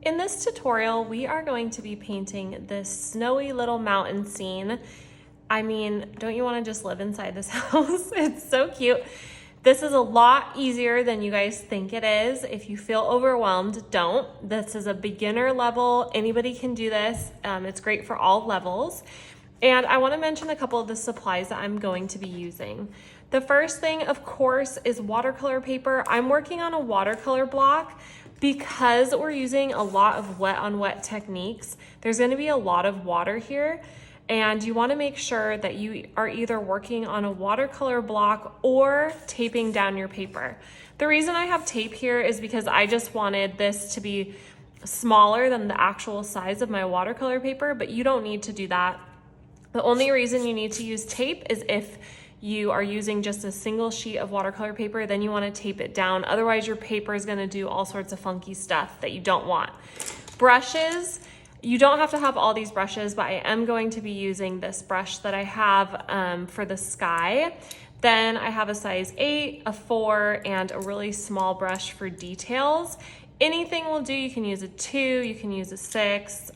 In this tutorial, we are going to be painting this snowy little mountain scene. I mean, don't you want to just live inside this house? It's so cute. This is a lot easier than you guys think it is. If you feel overwhelmed, don't. This is a beginner level. Anybody can do this. It's great for all levels. And I want to mention a couple of the supplies that I'm going to be using. The first thing, of course, is watercolor paper. I'm working on a watercolor block. Because we're using a lot of wet on wet techniques, there's going to be a lot of water here, and you want to make sure that you are either working on a watercolor block or taping down your paper. The reason I have tape here is because I just wanted this to be smaller than the actual size of my watercolor paper, but you don't need to do that. The only reason you need to use tape is if you are using just a single sheet of watercolor paper, then you want to tape it down. Otherwise, your paper is going to do all sorts of funky stuff that you don't want. Brushes, you don't have to have all these brushes, but I am going to be using this brush that I have for the sky. Then I have a size 8, a 4, and a really small brush for details. Anything will do. You can use a 2, you can use a 6.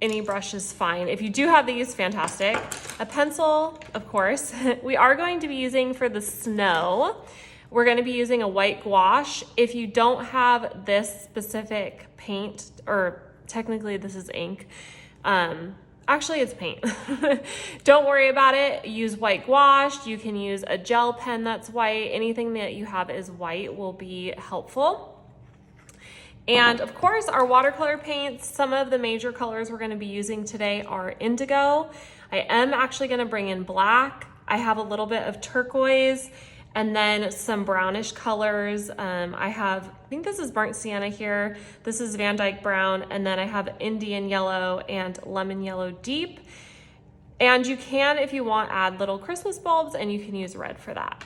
Any brush is fine. If you do have these, fantastic. A pencil, of course. We are going to be using for the snow. We're going to be using a white gouache. If you don't have this specific paint, or technically this is ink, actually it's paint. Don't worry about it. Use white gouache. You can use a gel pen that's white. Anything that you have is white will be helpful. And of course, our watercolor paints, some of the major colors we're going to be using today are indigo. I am actually going to bring in black. I have a little bit of turquoise and then some brownish colors. I think this is burnt sienna here. This is Van Dyke brown. And then I have Indian yellow and lemon yellow deep. And you can, if you want, add little Christmas bulbs, and you can use red for that.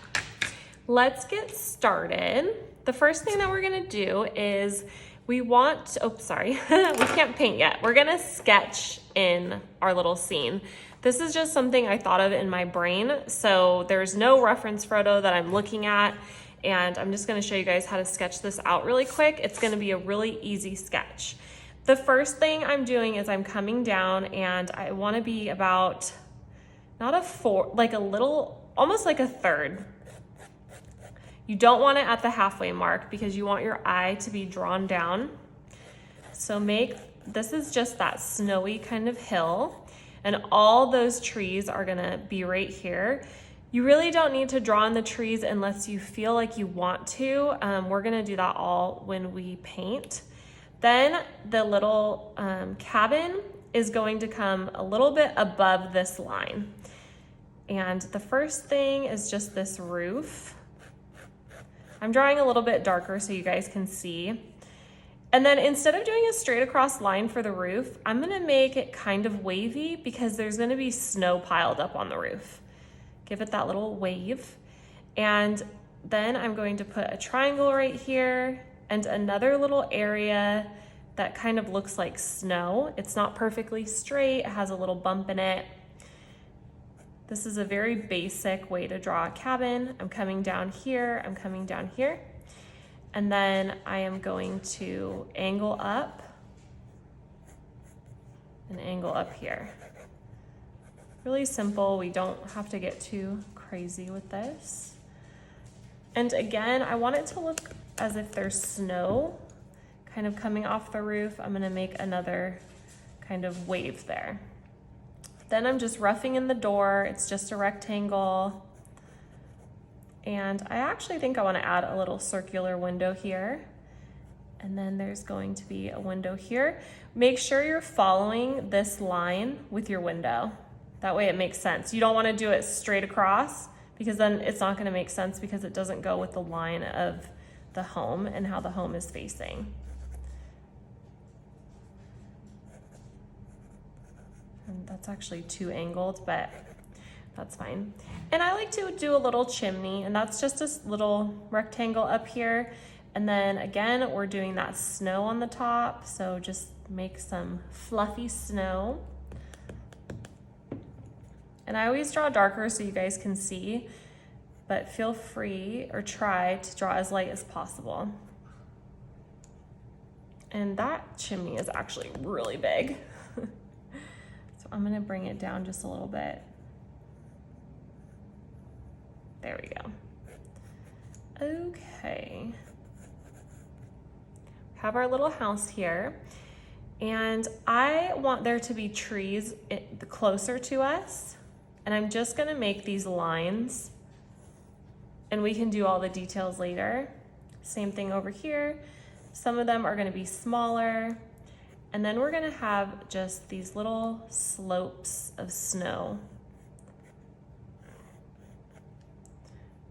Let's get started. The first thing that we're gonna do is we can't paint yet. We're gonna sketch in our little scene. This is just something I thought of in my brain, so there's no reference photo that I'm looking at, and I'm just gonna show you guys how to sketch this out really quick. It's gonna be a really easy sketch. The first thing I'm doing is I'm coming down, and I wanna be about, not a 4, like a little, almost like a third. You don't want it at the halfway mark because you want your eye to be drawn down. So this is just that snowy kind of hill, and all those trees are gonna be right here. You really don't need to draw in the trees unless you feel like you want to. We're gonna do that all when we paint. Then the little cabin is going to come a little bit above this line. And the first thing is just this roof. I'm drawing a little bit darker so you guys can see. And then instead of doing a straight across line for the roof, I'm gonna make it kind of wavy because there's gonna be snow piled up on the roof. Give it that little wave. And then I'm going to put a triangle right here and another little area that kind of looks like snow. It's not perfectly straight, it has a little bump in it. This is a very basic way to draw a cabin. I'm coming down here, I'm coming down here, and then I am going to angle up and angle up here. Really simple, we don't have to get too crazy with this. And again, I want it to look as if there's snow kind of coming off the roof. I'm gonna make another kind of wave there. Then I'm just roughing in the door. It's just a rectangle. And I actually think I want to add a little circular window here. And then there's going to be a window here. Make sure you're following this line with your window. That way it makes sense. You don't want to do it straight across because then it's not going to make sense because it doesn't go with the line of the home and how the home is facing. And that's actually too angled, but that's fine. And I like to do a little chimney, and that's just this little rectangle up here. And then again, we're doing that snow on the top, so just make some fluffy snow. And I always draw darker so you guys can see, but feel free or try to draw as light as possible. And that chimney is actually really big. So I'm gonna bring it down just a little bit. There we go. Okay. Have our little house here. And I want there to be trees closer to us. And I'm just gonna make these lines, and we can do all the details later. Same thing over here. Some of them are gonna be smaller. And then we're gonna have just these little slopes of snow.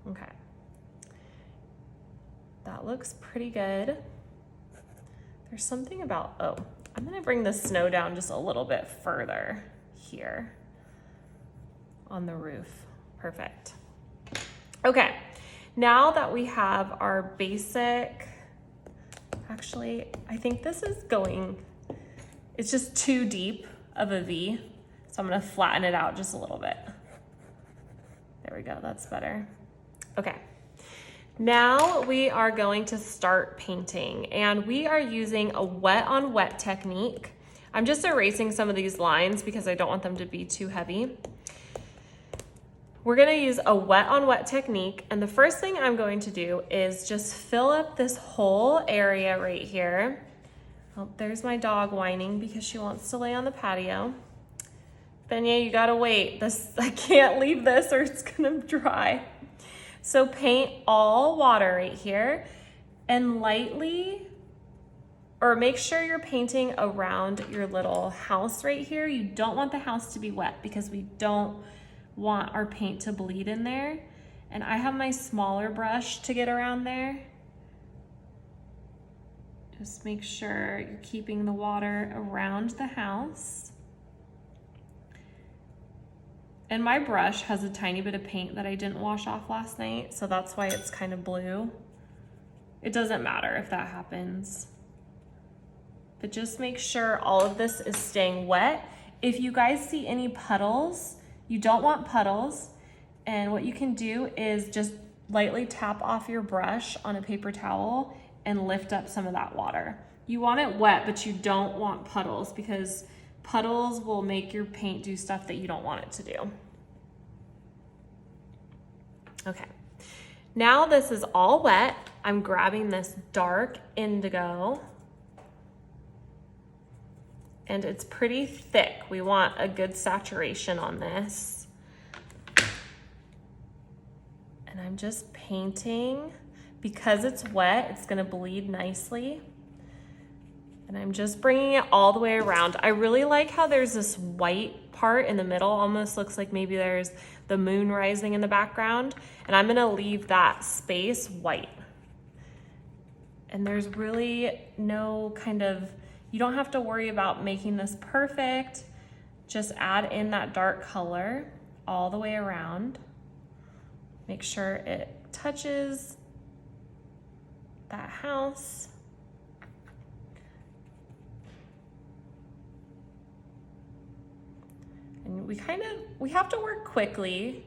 Okay. That looks pretty good. There's something about, oh, I'm gonna bring the snow down just a little bit further here on the roof. Perfect. Okay, now that we have our basic, actually, I think this is going, it's just too deep of a V. So I'm gonna flatten it out just a little bit. There we go, that's better. Okay. Now we are going to start painting, and we are using a wet on wet technique. I'm just erasing some of these lines because I don't want them to be too heavy. We're gonna use a wet on wet technique, and the first thing I'm going to do is just fill up this whole area right here. Oh, there's my dog whining because she wants to lay on the patio. Beignet, you gotta wait. I can't leave this or it's gonna dry. So paint all water right here, and lightly, or make sure you're painting around your little house right here. You don't want the house to be wet because we don't want our paint to bleed in there. And I have my smaller brush to get around there. Just make sure you're keeping the water around the house. And my brush has a tiny bit of paint that I didn't wash off last night, so that's why it's kind of blue. It doesn't matter if that happens. But just make sure all of this is staying wet. If you guys see any puddles, you don't want puddles. And what you can do is just lightly tap off your brush on a paper towel and lift up some of that water. You want it wet, but you don't want puddles because puddles will make your paint do stuff that you don't want it to do. Okay, now this is all wet. I'm grabbing this dark indigo, and it's pretty thick. We want a good saturation on this. And I'm just painting. Because it's wet, it's gonna bleed nicely. And I'm just bringing it all the way around. I really like how there's this white part in the middle. Almost looks like maybe there's the moon rising in the background. And I'm gonna leave that space white. And there's really no kind of, you don't have to worry about making this perfect. Just add in that dark color all the way around. Make sure it touches that house. And we have to work quickly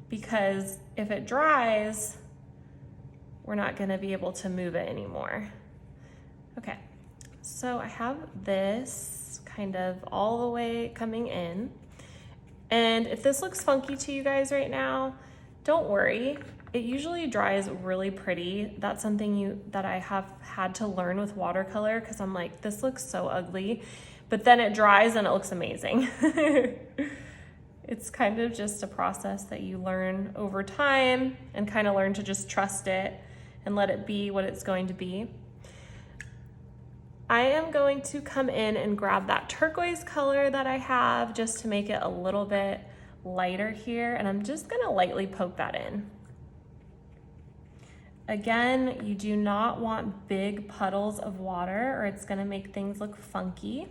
because if it dries, we're not gonna be able to move it anymore. Okay, so I have this kind of all the way coming in. And if this looks funky to you guys right now, don't worry. It usually dries really pretty. That's something that I have had to learn with watercolor because I'm like, this looks so ugly. But then it dries and it looks amazing. It's kind of just a process that you learn over time and kind of learn to just trust it and let it be what it's going to be. I am going to come in and grab that turquoise color that I have just to make it a little bit lighter here, and I'm just gonna lightly poke that in. Again, you do not want big puddles of water or it's gonna make things look funky.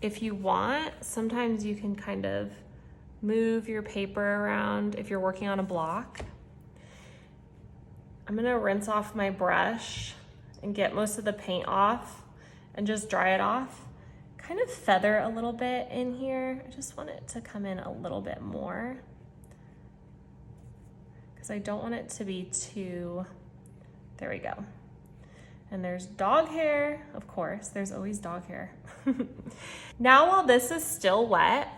If you want, sometimes you can kind of move your paper around if you're working on a block. I'm gonna rinse off my brush and get most of the paint off and just dry it off. Kind of feather a little bit in here. I just want it to come in a little bit more because I don't want it to be too, there we go. And there's dog hair, of course, there's always dog hair. Now, while this is still wet,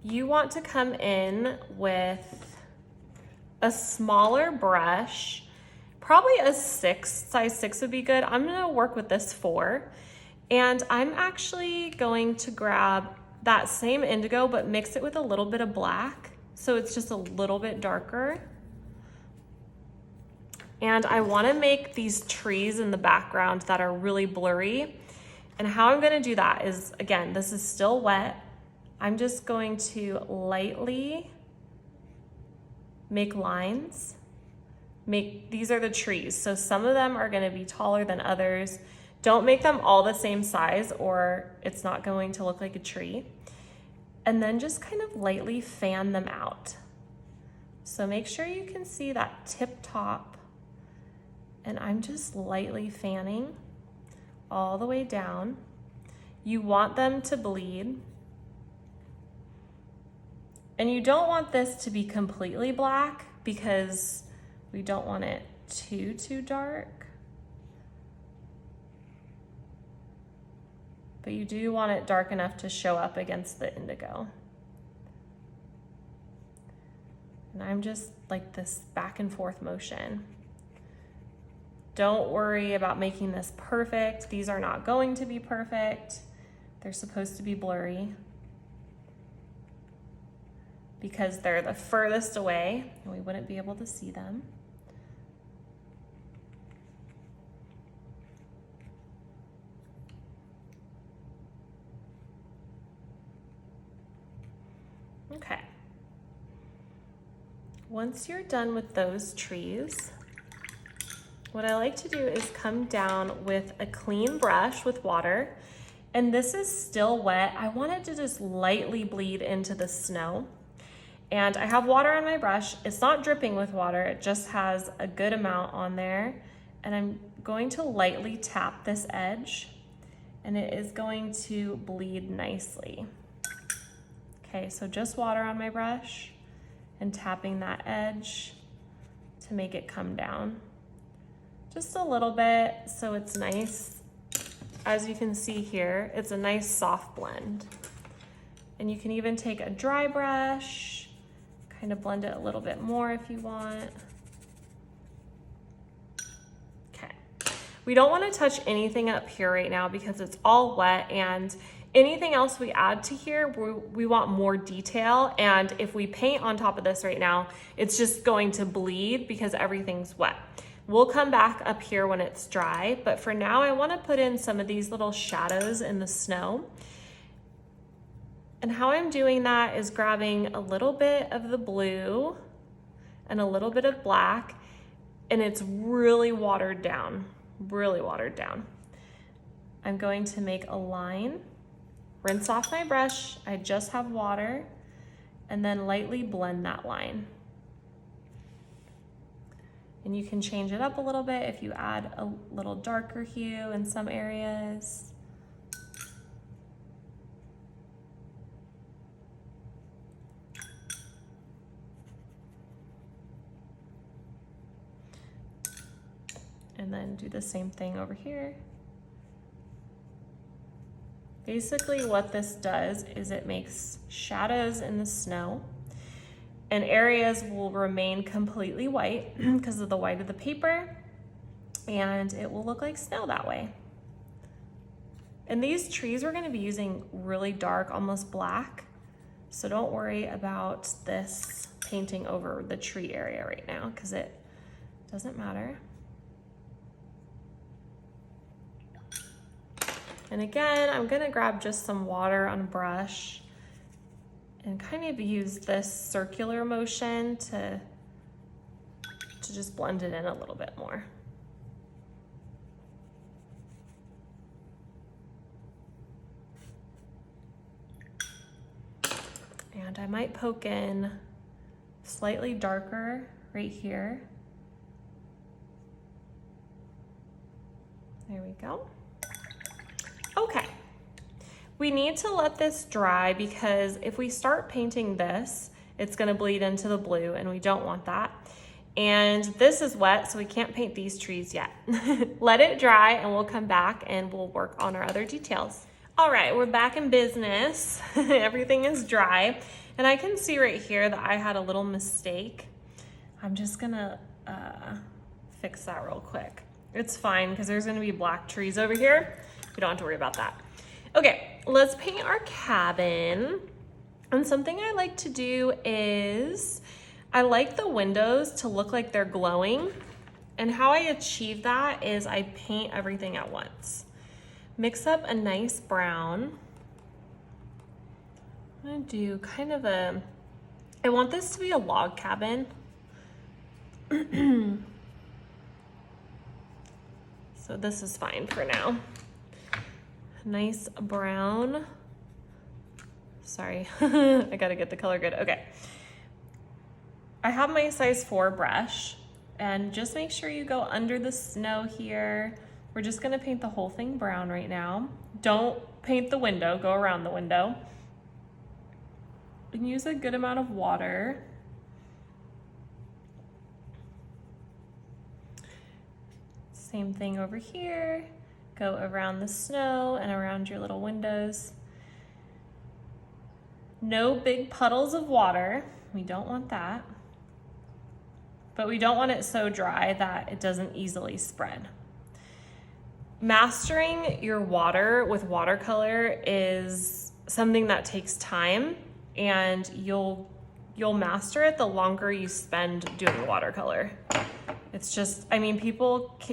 you want to come in with a smaller brush, probably a 6, size 6 would be good. I'm gonna work with this 4, and I'm actually going to grab that same indigo, but mix it with a little bit of black, so it's just a little bit darker. And I wanna make these trees in the background that are really blurry. And how I'm gonna do that is, again, this is still wet. I'm just going to lightly make lines. These are the trees. So some of them are gonna be taller than others. Don't make them all the same size or it's not going to look like a tree. And then just kind of lightly fan them out. So make sure you can see that tip top. And I'm just lightly fanning all the way down. You want them to bleed. And you don't want this to be completely black because we don't want it too dark. But you do want it dark enough to show up against the indigo. And I'm just like this back and forth motion. Don't worry about making this perfect. These are not going to be perfect. They're supposed to be blurry because they're the furthest away and we wouldn't be able to see them. Okay. Once you're done with those trees, what I like to do is come down with a clean brush with water, and this is still wet. I want it to just lightly bleed into the snow. And I have water on my brush. It's not dripping with water, it just has a good amount on there. And I'm going to lightly tap this edge, and it is going to bleed nicely. Okay, so just water on my brush and tapping that edge to make it come down. Just a little bit, so it's nice. As you can see here, it's a nice soft blend. And you can even take a dry brush, kind of blend it a little bit more if you want. Okay. We don't want to touch anything up here right now because it's all wet, and anything else we add to here, we want more detail. And if we paint on top of this right now, it's just going to bleed because everything's wet. We'll come back up here when it's dry, but for now I want to put in some of these little shadows in the snow. And how I'm doing that is grabbing a little bit of the blue and a little bit of black, and it's really watered down, really watered down. I'm going to make a line, rinse off my brush, I just have water, and then lightly blend that line. And you can change it up a little bit if you add a little darker hue in some areas. And then do the same thing over here. Basically what this does is it makes shadows in the snow, and areas will remain completely white because of the white of the paper, and it will look like snow that way. And these trees we're going to be using really dark, almost black, so don't worry about this painting over the tree area right now because it doesn't matter. And again, I'm going to grab just some water on a brush and kind of use this circular motion to just blend it in a little bit more. And I might poke in slightly darker right here. There we go. Okay. We need to let this dry because if we start painting this, it's going to bleed into the blue and we don't want that. And this is wet, so we can't paint these trees yet. Let it dry and we'll come back and we'll work on our other details. All right, we're back in business. Everything is dry. And I can see right here that I had a little mistake. I'm just gonna fix that real quick. It's fine because there's gonna be black trees over here. We don't have to worry about that. Okay, let's paint our cabin. And something I like to do is, I like the windows to look like they're glowing. And how I achieve that is I paint everything at once. Mix up a nice brown. I'm gonna do kind of I want this to be a log cabin. So this is fine for now. Nice brown. Sorry, I gotta get the color good. Okay. I have my size 4 brush, and just make sure you go under the snow here. We're just gonna paint the whole thing brown right now. Don't paint the window, go around the window. And use a good amount of water. Same thing over here. Go around the snow and around your little windows. No big puddles of water. We don't want that. But we don't want it so dry that it doesn't easily spread. Mastering your water with watercolor is something that takes time, and you'll master it the longer you spend doing watercolor. It's just, I mean,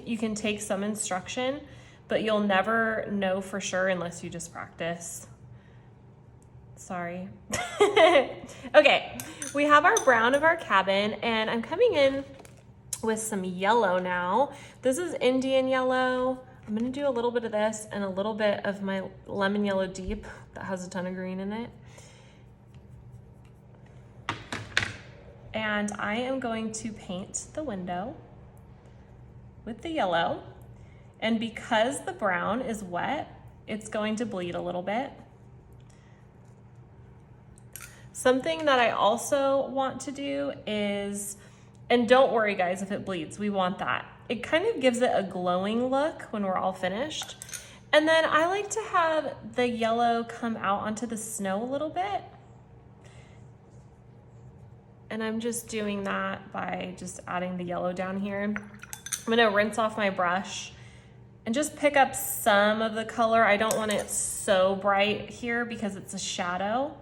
you can take some instruction, but you'll never know for sure unless you just practice. Sorry. Okay, we have our brown of our cabin, and I'm coming in with some yellow now. This is Indian yellow. I'm gonna do a little bit of this and a little bit of my lemon yellow deep that has a ton of green in it. And I am going to paint the window with the yellow. And because the brown is wet, it's going to bleed a little bit. Something that I also want to do is, and don't worry guys if it bleeds, we want that. It kind of gives it a glowing look when we're all finished. And then I like to have the yellow come out onto the snow a little bit. And I'm just doing that by just adding the yellow down here. I'm gonna rinse off my brush and just pick up some of the color. I don't want it so bright here because it's a shadow,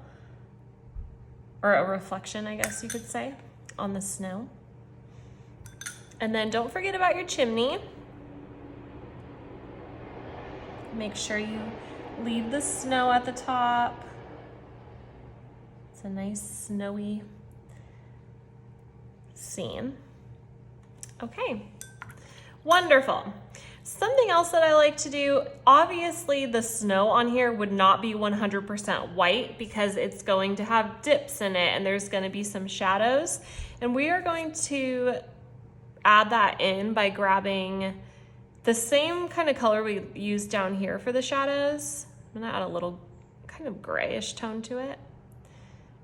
or a reflection, I guess you could say, on the snow. And then don't forget about your chimney. Make sure you leave the snow at the top. It's a nice snowy scene. Okay, wonderful. Something else that I like to do, obviously the snow on here would not be 100% white because it's going to have dips in it and there's going to be some shadows. And we are going to add that in by grabbing the same kind of color we used down here for the shadows. I'm going to add a little kind of grayish tone to it.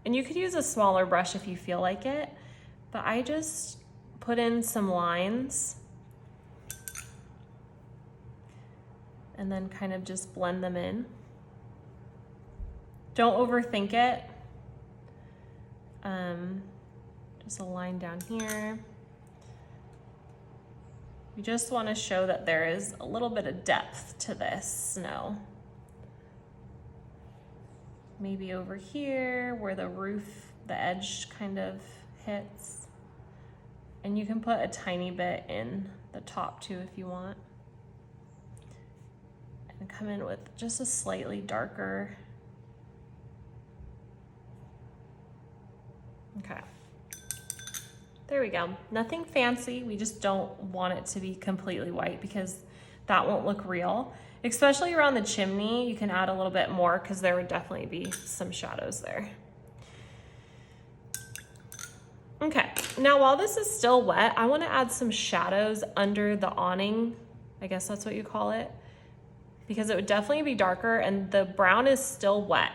And you could use a smaller brush if you feel like it, but I just put in some lines and then kind of just blend them in. Don't overthink it. Just a line down here. We just want to show that there is a little bit of depth to this snow. Maybe over here where the roof, the edge kind of hits. And you can put a tiny bit in the top too if you want. And come in with just a slightly darker. Okay. There we go. Nothing fancy. We just don't want it to be completely white because that won't look real. Especially around the chimney, you can add a little bit more because there would definitely be some shadows there. Okay, now while this is still wet, I want to add some shadows under the awning. I guess that's what you call it. Because it would definitely be darker and the brown is still wet.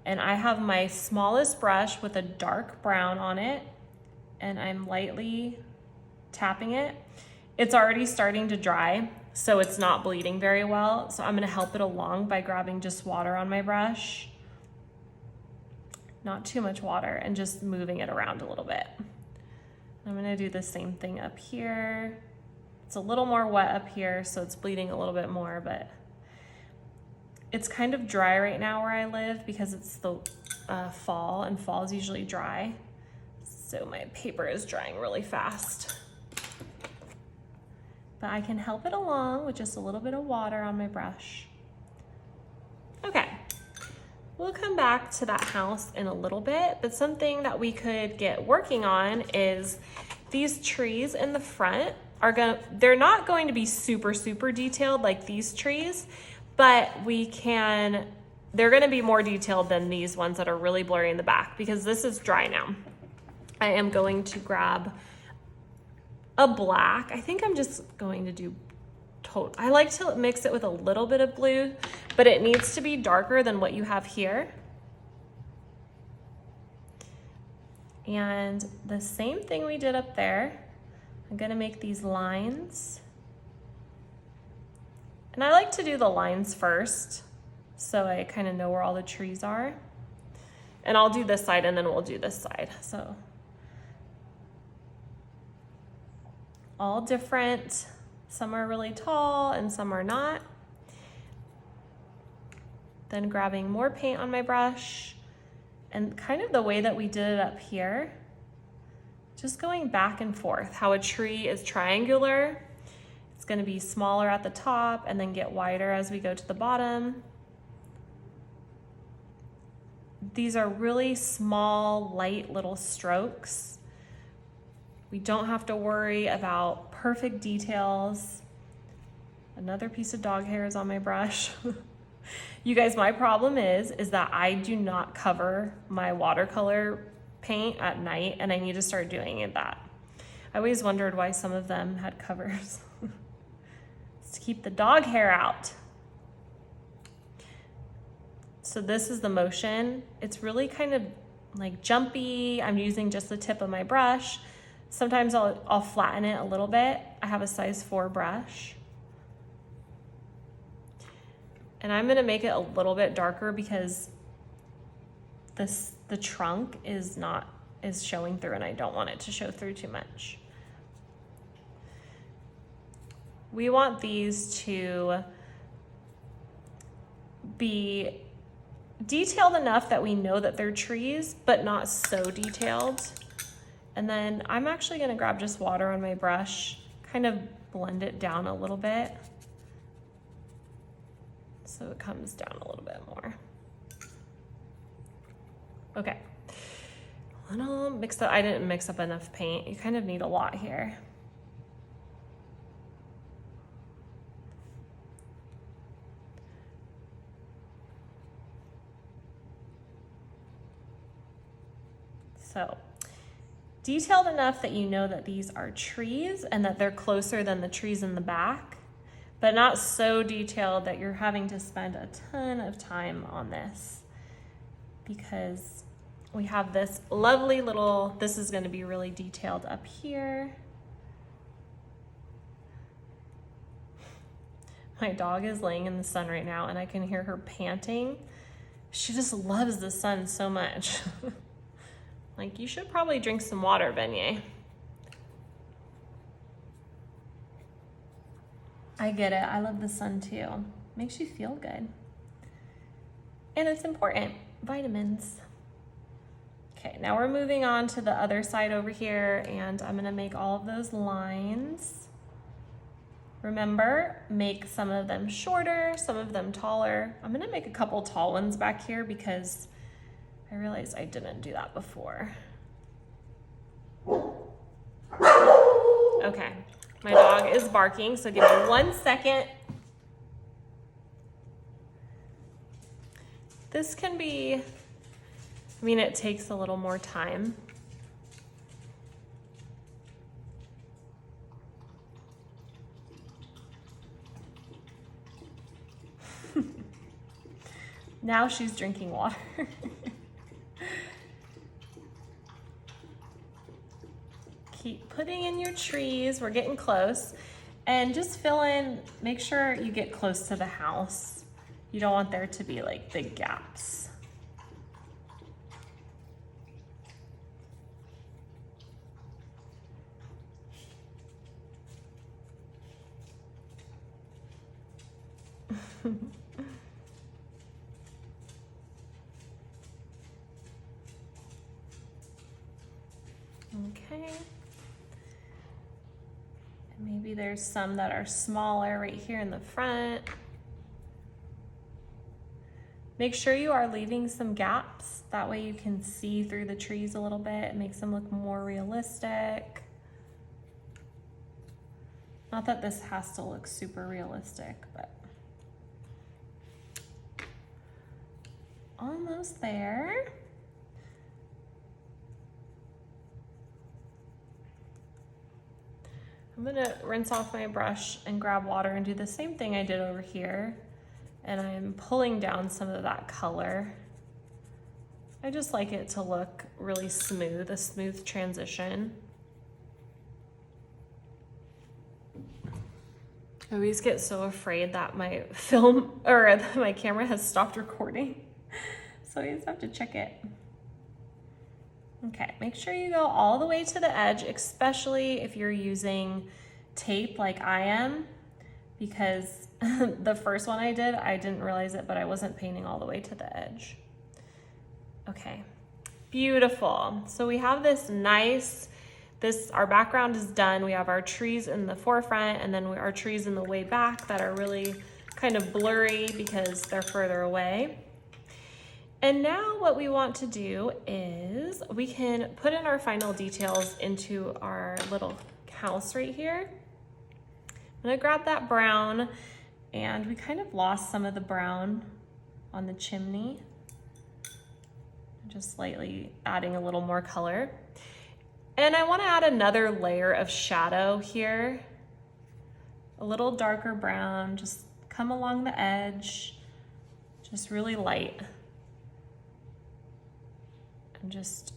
And I have my smallest brush with a dark brown on it, and I'm lightly tapping it. It's already starting to dry, so it's not bleeding very well. So I'm gonna help it along by grabbing just water on my brush. Not too much water, and just moving it around a little bit. I'm gonna do the same thing up here. It's a little more wet up here, so it's bleeding a little bit more, but it's kind of dry right now where I live because it's the fall, and fall is usually dry. So my paper is drying really fast. But I can help it along with just a little bit of water on my brush. Okay, we'll come back to that house in a little bit, but something that we could get working on is these trees in the front they're not going to be super detailed like these trees, but they're gonna be more detailed than these ones that are really blurry in the back because this is dry now. I am going to grab a black. I think I'm just going to do I like to mix it with a little bit of blue, but it needs to be darker than what you have here. And the same thing we did up there. I'm gonna make these lines. And I like to do the lines first, so I kind of know where all the trees are. And I'll do this side and then we'll do this side. So all different. Some are really tall and some are not. Then grabbing more paint on my brush, and kind of the way that we did it up here, just going back and forth. How a tree is triangular, it's gonna be smaller at the top and then get wider as we go to the bottom. These are really small, light little strokes. We don't have to worry about perfect details. Another piece of dog hair is on my brush. You guys, my problem is that I do not cover my watercolor paint at night, and I need to start doing that. I always wondered why some of them had covers. It's to keep the dog hair out. So this is the motion. It's really kind of like jumpy. I'm using just the tip of my brush. Sometimes I'll flatten it a little bit. I have a size 4 brush. And I'm gonna make it a little bit darker because the trunk is showing through, and I don't want it to show through too much. We want these to be detailed enough that we know that they're trees, but not so detailed. And then I'm actually gonna grab just water on my brush, kind of blend it down a little bit so it comes down a little bit more. Okay, a little mixed up. I didn't mix up enough paint. You kind of need a lot here. So, detailed enough that you know that these are trees and that they're closer than the trees in the back, but not so detailed that you're having to spend a ton of time on this, because we have this lovely little, this is going to be really detailed up here. My dog is laying in the sun right now and I can hear her panting. She just loves the sun so much. Like, you should probably drink some water, Beignet. I get it. I love the sun too. Makes you feel good. And it's important. Vitamins. Okay, now we're moving on to the other side over here, and I'm gonna make all of those lines. Remember, make some of them shorter, some of them taller. I'm gonna make a couple tall ones back here because I realized I didn't do that before. Okay, my dog is barking, so give me 1 second. This can be, I mean, it takes a little more time. Now she's drinking water. Keep putting in your trees. We're getting close. And just fill in, make sure you get close to the house. You don't want there to be like big gaps. Okay. And maybe there's some that are smaller right here in the front. Make sure you are leaving some gaps. That way you can see through the trees a little bit. It makes them look more realistic. Not that this has to look super realistic, but almost there. I'm gonna rinse off my brush and grab water and do the same thing I did over here. And I'm pulling down some of that color. I just like it to look really smooth, a smooth transition. I always get so afraid that my film or that my camera has stopped recording. So I just have to check it. Okay, make sure you go all the way to the edge, especially if you're using tape like I am, because the first one I did, I didn't realize it, but I wasn't painting all the way to the edge. Okay, beautiful. So we have this nice, our background is done. We have our trees in the forefront and then our trees in the way back that are really kind of blurry because they're further away. And now what we want to do is we can put in our final details into our little house right here. I'm gonna grab that brown, and we kind of lost some of the brown on the chimney. Just slightly adding a little more color. And I wanna add another layer of shadow here. A little darker brown, just come along the edge, just really light. I'm just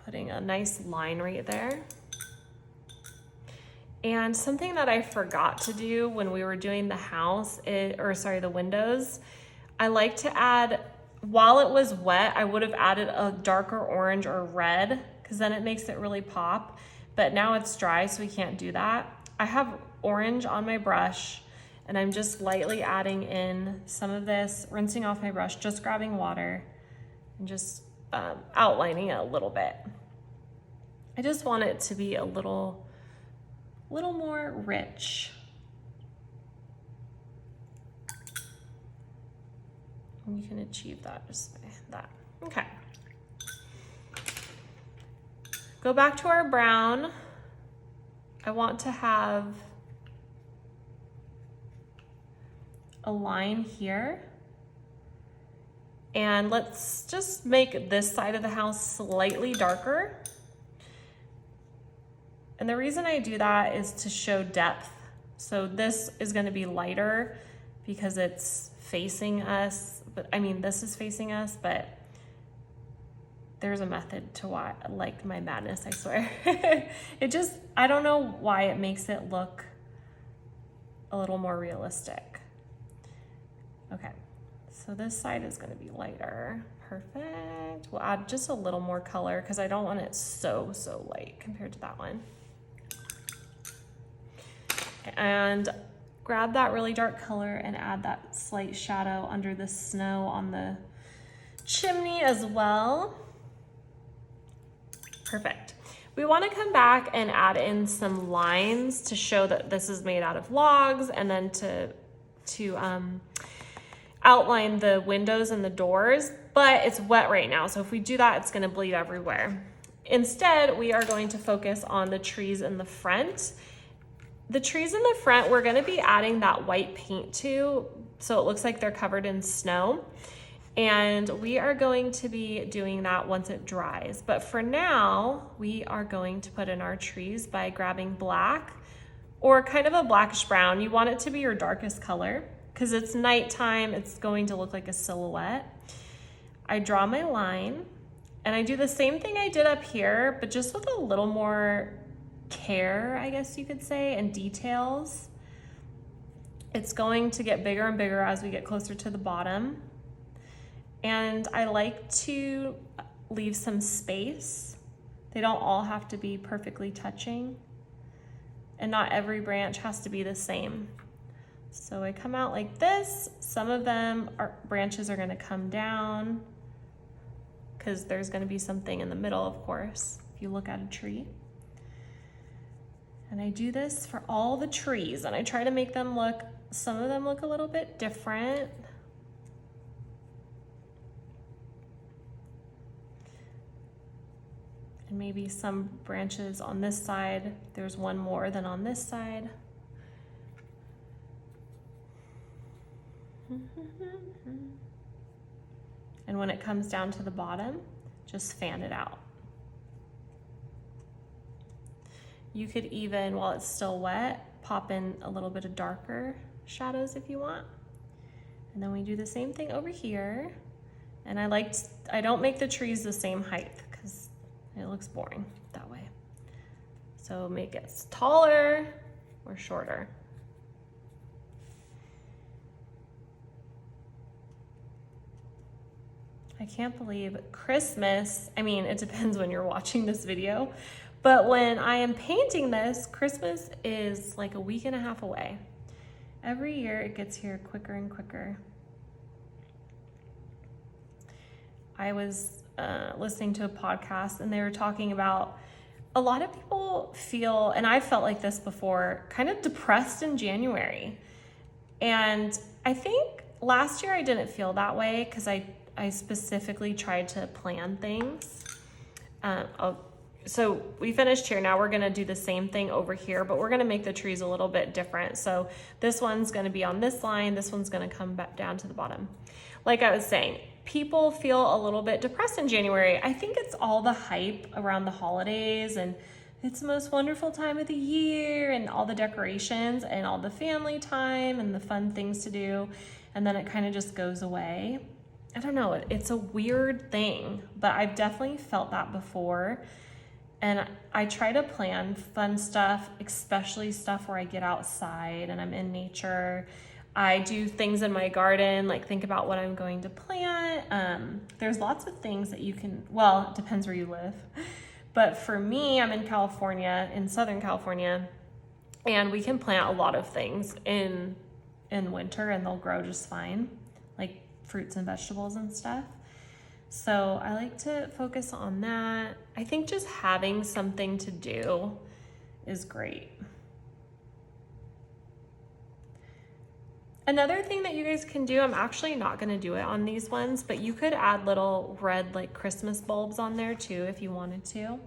putting a nice line right there. And something that I forgot to do when we were doing the house, the windows, I like to add, while it was wet, I would have added a darker orange or red, because then it makes it really pop. But now it's dry, so we can't do that. I have orange on my brush, and I'm just lightly adding in some of this, rinsing off my brush, just grabbing water, and just outlining it a little bit. I just want it to be a little more rich. And you can achieve that just by that. Okay. Go back to our brown. I want to have a line here. And let's just make this side of the house slightly darker. And the reason I do that is to show depth. So this is gonna be lighter because it's facing us, this is facing us, but there's a method to why, like my madness, I swear. I don't know why it makes it look a little more realistic. Okay. So this side is going to be lighter. Perfect. We'll add just a little more color because I don't want it so light compared to that one. And grab that really dark color and add that slight shadow under the snow on the chimney as well. Perfect. We want to come back and add in some lines to show that this is made out of logs, and then to outline the windows and the doors, but it's wet right now. So if we do that, it's gonna bleed everywhere. Instead, we are going to focus on the trees in the front. The trees in the front, we're gonna be adding that white paint to, so it looks like they're covered in snow. And we are going to be doing that once it dries. But for now, we are going to put in our trees by grabbing black or kind of a blackish brown. You want it to be your darkest color because it's nighttime, it's going to look like a silhouette. I draw my line And I do the same thing I did up here, but just with a little more care, I guess you could say, and details. It's going to get bigger and bigger as we get closer to the bottom. And I like to leave some space. They don't all have to be perfectly touching. And not every branch has to be the same. So I come out like this. Some of them branches are going to come down because there's going to be something in the middle, of course, if you look at a tree. And I do this for all the trees, and I try to make them look, some of them look a little bit different. And maybe some branches on this side, there's one more than on this side. And when it comes down to the bottom, just fan it out. You could even, while it's still wet, pop in a little bit of darker shadows if you want. And then we do the same thing over here. And I don't make the trees the same height because it looks boring that way. So make it taller or shorter. I can't believe Christmas, I mean, it depends when you're watching this video, but when I am painting this, Christmas is like a week and a half away. Every year it gets here quicker and quicker. I was listening to a podcast and they were talking about a lot of people feel, and I've felt like this before, kind of depressed in January. And I think last year I didn't feel that way because I specifically tried to plan things. So we finished here. Now we're gonna do the same thing over here, but we're gonna make the trees a little bit different. So this one's gonna be on this line. This one's gonna come back down to the bottom. Like I was saying, people feel a little bit depressed in January. I think it's all the hype around the holidays and it's the most wonderful time of the year and all the decorations and all the family time and the fun things to do. And then it kind of just goes away. I don't know, it's a weird thing, but I've definitely felt that before. And I try to plan fun stuff, especially stuff where I get outside and I'm in nature. I do things in my garden, like think about what I'm going to plant. There's lots of things that you can, well, it depends where you live. But for me, I'm in California, in Southern California, and we can plant a lot of things in winter and they'll grow just fine, like fruits and vegetables and stuff. So I like to focus on that. I think just having something to do is great. Another thing that you guys can do, I'm actually not gonna do it on these ones, but you could add little red like Christmas bulbs on there too if you wanted to.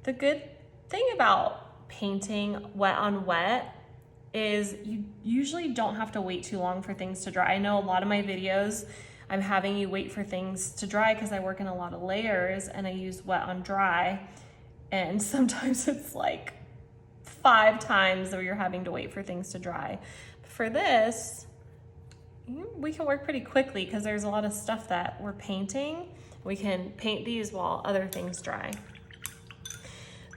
The good thing about painting wet on wet is you usually don't have to wait too long for things to dry. I know a lot of my videos, I'm having you wait for things to dry because I work in a lot of layers and I use wet on dry. And sometimes it's like 5 times that you're having to wait for things to dry. For this, we can work pretty quickly because there's a lot of stuff that we're painting. We can paint these while other things dry.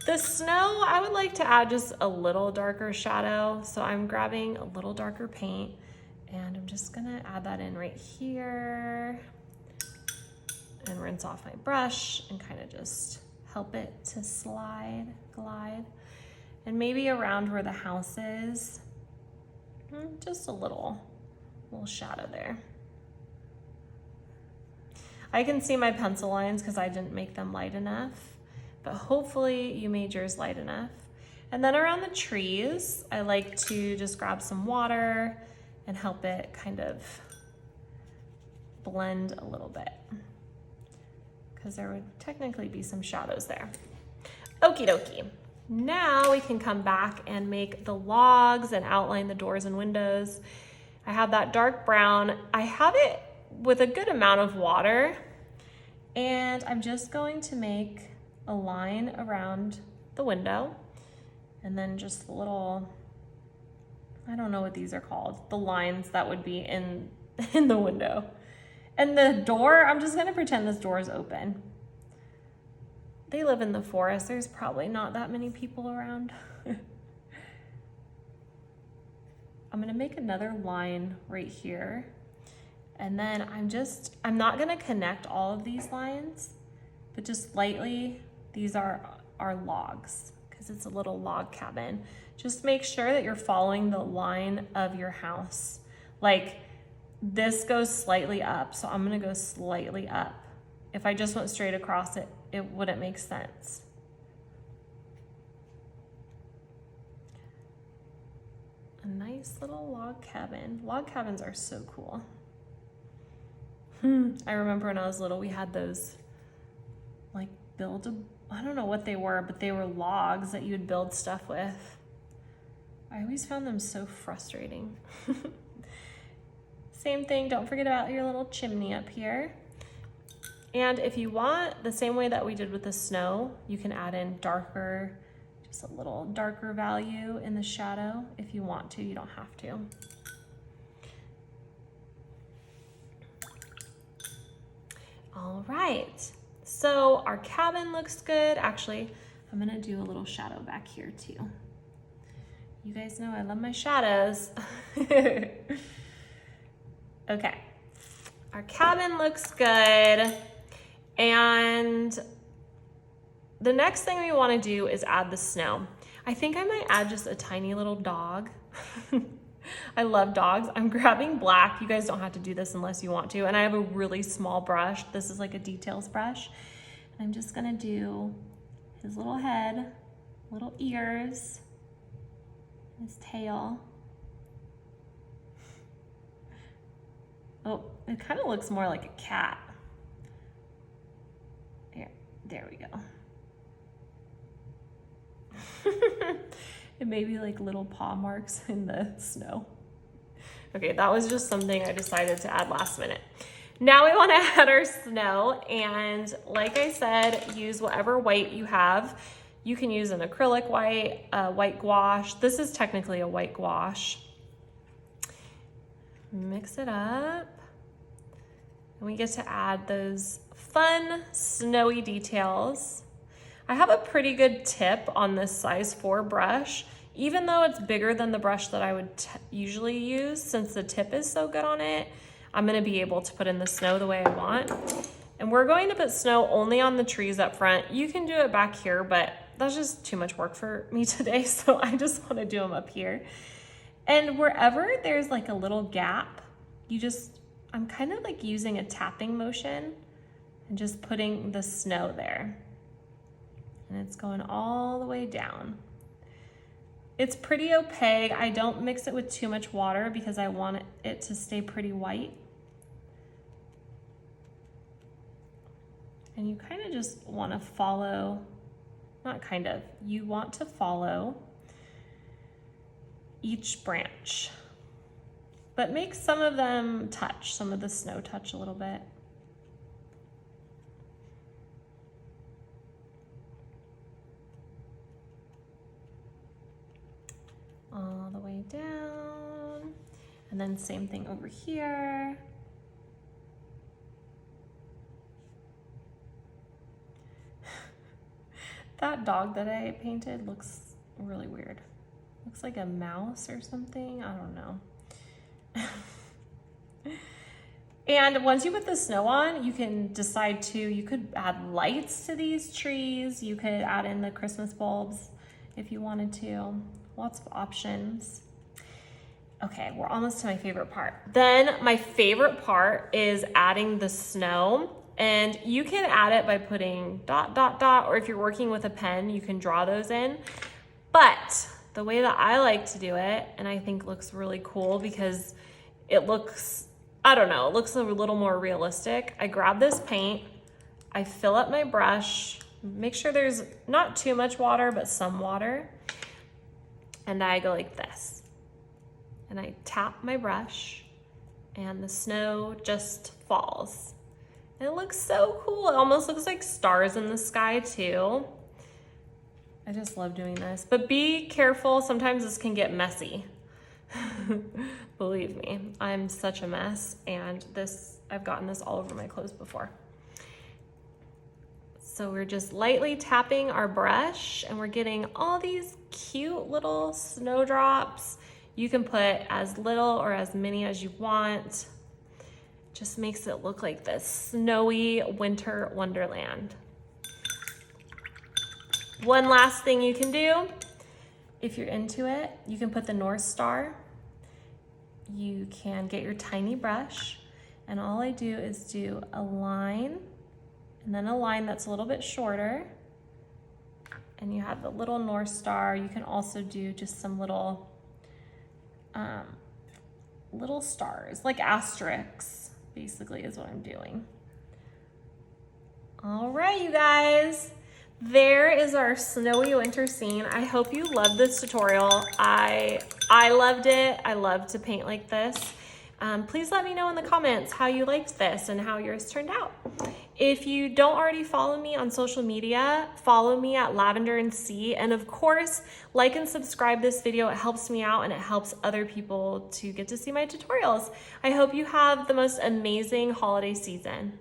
The snow, I would like to add just a little darker shadow. So I'm grabbing a little darker paint and I'm just gonna add that in right here and rinse off my brush and kind of just help it to glide. And maybe around where the house is, just a little shadow there. I can see my pencil lines because I didn't make them light enough. But hopefully you made yours light enough. And then around the trees, I like to just grab some water and help it kind of blend a little bit because there would technically be some shadows there. Okie dokie. Now we can come back and make the logs and outline the doors and windows. I have that dark brown. I have it with a good amount of water and I'm just going to make a line around the window and then just little I don't know what these are called. The lines that would be in the window. And the door, I'm just gonna pretend this door is open. They live in the forest. There's probably not that many people around. I'm gonna make another line right here. And then I'm not gonna connect all of these lines, but just lightly, these are our logs, because it's a little log cabin. Just make sure that you're following the line of your house. Like this goes slightly up, so I'm gonna go slightly up. If I just went straight across it, it wouldn't make sense. A nice little log cabin. Log cabins are so cool. I remember when I was little, we had those like I don't know what they were, but they were logs that you would build stuff with. I always found them so frustrating. Same thing, don't forget about your little chimney up here. And if you want, the same way that we did with the snow, you can add in darker, just a little darker value in the shadow if you want to. You don't have to. All right, so our cabin looks good. Actually, I'm gonna do a little shadow back here too. You guys know I love my shadows. Okay, our cabin looks good. And the next thing we want to do is add the snow. I think I might add just a tiny little dog. I love dogs. I'm grabbing black. You guys don't have to do this unless you want to. And I have a really small brush. This is like a details brush. And I'm just gonna do his little head, little ears, his tail. Oh, it kind of looks more like a cat. There we go. It may be like little paw marks in the snow. Okay, that was just something I decided to add last minute. Now we want to add our snow, and like I said, use whatever white you have. You can use an acrylic white, white gouache. This is technically a white gouache. Mix it up. And we get to add those fun snowy details. I have a pretty good tip on this size 4 brush, even though it's bigger than the brush that I would usually use. Since the tip is so good on it, I'm gonna be able to put in the snow the way I want. And we're going to put snow only on the trees up front. You can do it back here, but that's just too much work for me today, so I just wanna do them up here. And wherever there's like a little gap, I'm kind of like using a tapping motion and just putting the snow there. And it's going all the way down. It's pretty opaque. I don't mix it with too much water because I want it to stay pretty white. And you kind of just want to follow, you want to follow each branch. But make some of them touch, some of the snow touch a little bit. All the way down. And then same thing over here. That dog that I painted looks really weird. Looks like a mouse or something, I don't know. And once you put the snow on, you can decide you could add lights to these trees. You could add in the Christmas bulbs if you wanted to. Lots of options. Okay, we're almost to my favorite part. Then my favorite part is adding the snow. And you can add it by putting ... or if you're working with a pen, you can draw those in. But the way that I like to do it, and I think looks really cool because it looks, I don't know, it looks a little more realistic. I grab this paint, I fill up my brush, make sure there's not too much water, but some water. And I go like this. And I tap my brush and the snow just falls. And it looks so cool. It almost looks like stars in the sky too. I just love doing this, but be careful. Sometimes this can get messy. Believe me, I'm such a mess, and I've gotten this all over my clothes before. So we're just lightly tapping our brush and we're getting all these cute little snowdrops. You can put as little or as many as you want. Just makes it look like this snowy winter wonderland. One last thing you can do, if you're into it, you can put the North Star. You can get your tiny brush, and all I do is do a line and then a line that's a little bit shorter, and you have the little North Star. You can also do just some little stars, like asterisks, basically is what I'm doing. All right, you guys, there is our snowy winter scene. I hope you loved this tutorial. I loved it. I love to paint like this. Please let me know in the comments how you liked this and how yours turned out. If you don't already follow me on social media, follow me at Lavender and C. And of course, like and subscribe this video. It helps me out and it helps other people to get to see my tutorials. I hope you have the most amazing holiday season.